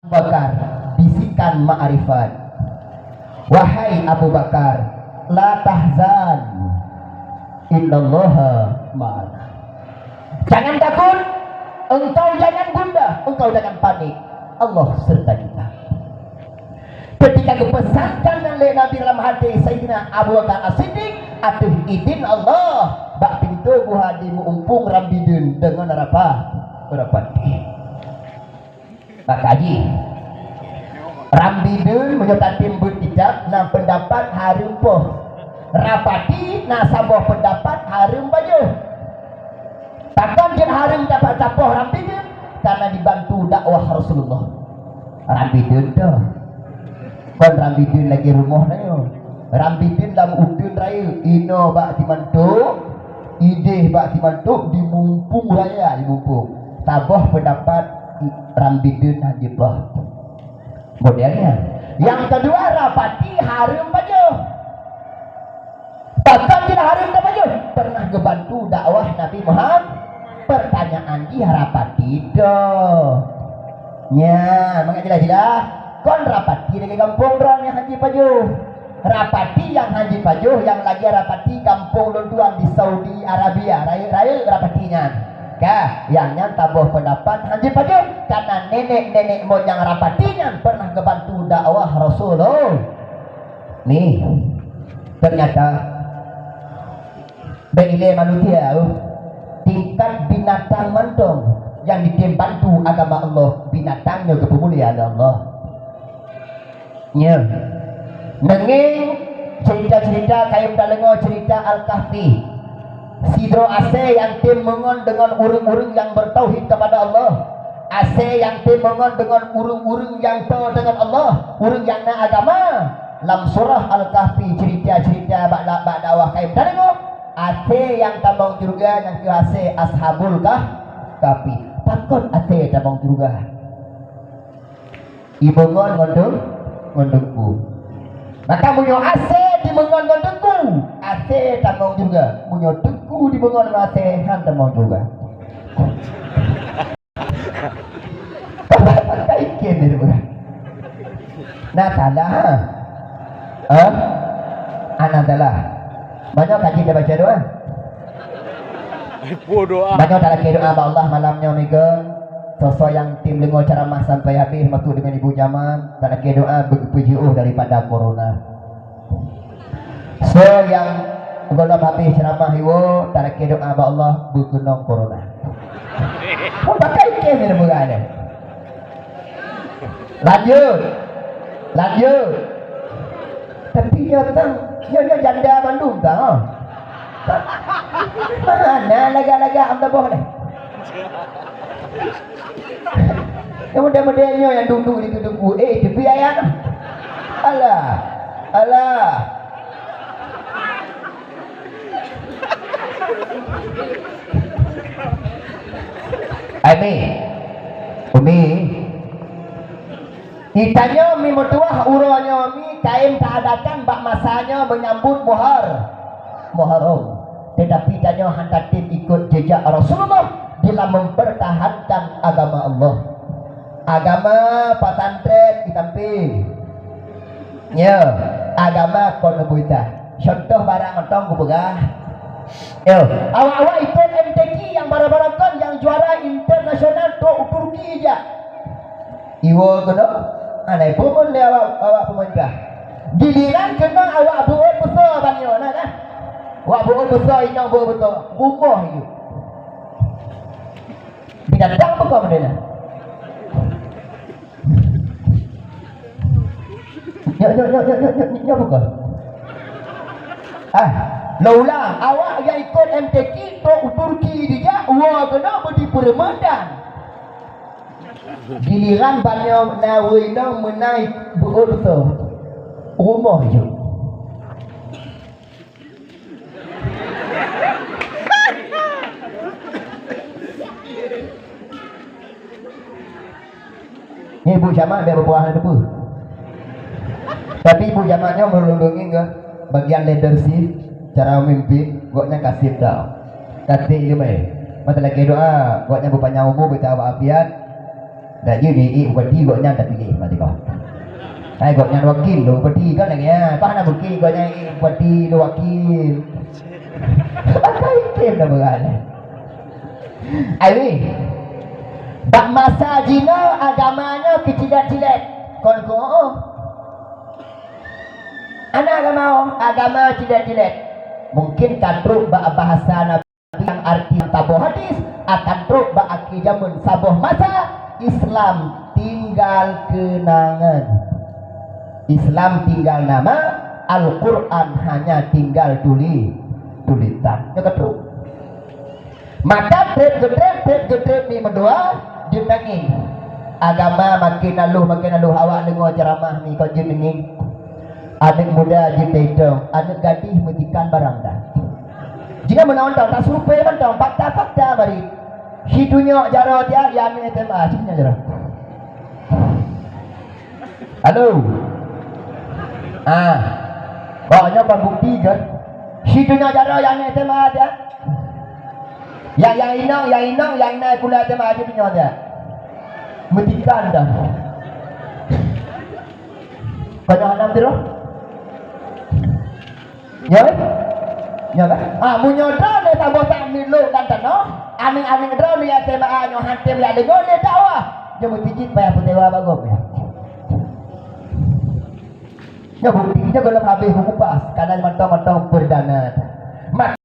Bakar, bisikan ma'rifat. Wahai Abu Bakar, la tahzan, innallaha ma'ana. Jangan takut, engkau jangan gundah, engkau jangan panik, Allah serta kita. Ketika dipesankan oleh Nabi dalam hadis Sayyidina Abu Bakar As-Siddiq, atuh idin Allah bak pintu buhadi mumpung rambidun dengan apa? Berapati. Pak Haji rambidun menyertai timbul tidak na pendapat harumpoh rapati na saboh pendapat harum baju takkan jen harum dapat capoh rambidun karena dibantu dakwah Rasulullah. Rambidun tuh kon rambidun lagi rumah nayo rambidun dalam udun raya ino bak dimantuk ide bak dimantuk dimumpung raya dimumpung taboh pendapat rambidun hadibah modelnya. Yang kedua rapati harum baju bahkan tidak harum baju pernah ngebantu dakwah Nabi Muhammad. Pertanyaan di rapati doh nya maka jelas-jelas kon rapati dari kampung dron yang haji baju rapati yang haji baju yang lagi rapati kampung lunduan di Saudi Arabia raya rapatinya kah yang tabuh pendapat haji baju karena nenek-nenek moyang rapatinya pernah ngebantu dakwah Rasulullah. Nih ternyata berile manusia tingkat binatang mendong yang dibantu agama Allah binatangnya kepemuliaan Allah nya nenging cerita-cerita kayak dalengo cerita Al-Kahfi Sidro Ase yang tim mengon dengan urung-urung yang bertauhid kepada Allah, Ase yang tim mengon dengan urung-urung yang tahu dengan Allah, urung yang na agama. Lam surah Al-Kahfi cerita-cerita bak dakwah kaim dalengo Ase yang tabang juga yang ke Ase ashabul kahfi takut Ase tabang juga ibongon ngondongku maka munyo Ase di mengon ngondongku Ase tabang juga munyo di bengon mate hantam mau juga. Pakai ikan itu bukan. Nah salah, anak salah. Banyak kaji dia baca doa. Banyak tak lagi doa Allah malamnya megang. Sosok yang tim dengar ceramah sampai habis masuk dengan ibu zaman. Tak lagi doa berpujiuh daripada corona. So yang kalau habis ceramah iwo tak ada doa ba Allah berkenong corona. Oh pakai ikan ni bukan. Lanjut. Tapi dia tentang dia janda Bandung tau. Mana laga-laga am taboh ni. Yang muda-mudanya yang duduk di tubuh tepi ayat. Alah. Umi ditanya mi mertua uranya mi kaim keadakan bak masanya menyambut Muharram tetapi tanya hantatin ikut jejak Rasulullah dalam mempertahankan agama Allah agama pesantren ditampil ya agama konobuita contoh barang ontong kupegah awak-awak ikut MTQ yang barang-barangkan yang juara internasional to Turki aja. Iwo kena, anai pun le awak pemerintah. Giliran kena awak buat besar banyak nak kan? Awak buat besar ini buat besar. Rumah itu. Binatang apa kau mana? Ya bukan. Laulang awak yang ikut MTQ to Turki dia awak kena beri permandan giliran banyak nawina menaik betul rumah je ni ibu jamak dia berbuah ada apa tapi ibu jamaknya melindungi ke bagian leadership cara memimpin goknya kasih tau kata ilmu mata lagi doa goknya bupanya umum bertawa afiat dah jadi bupati goknya tak pilih mati kau. Hai goknya wakil lo bupati kan lagi ya. Apa nak bukti goknya bupati lo wakil. Pakai kem dah berani. Awi. Bak masa jina agamanya kecilat-cilat. Kon anak agama cilat-cilat. Mungkin kadruk bahasa Nabi yang arti tabuh hadis akan truk baki jamun sabuh masa Islam tinggal kenangan, Islam tinggal nama, Al-Quran hanya tinggal tulisan. Ya kadruk. Maka trip ni berdua dia nangis. Agama makin lalu awak dengar ceramah ni kau jin nangis. Anak muda jin itu, anak gadis metikan barang dah. Jika menonton tak serupa menonton fakta-fakta bari. Si dunia jara dia yang ni tema sini jara. Halo. Banyak bukti kan. Si dunia jara yang ni tema dia. Yang inang pula tema aja dunia dia. Metikan dah. Banyak anak tu. Ya. Ya kan? Munyodra ni tak bosan ni lo dan tanah. Aning dra ni ya tema nyo hantem ya de gole dakwah. Dia mutijit payah putewa bagom ya. Ya bukti dia kalau habis kupas karena mentong-mentong perdana.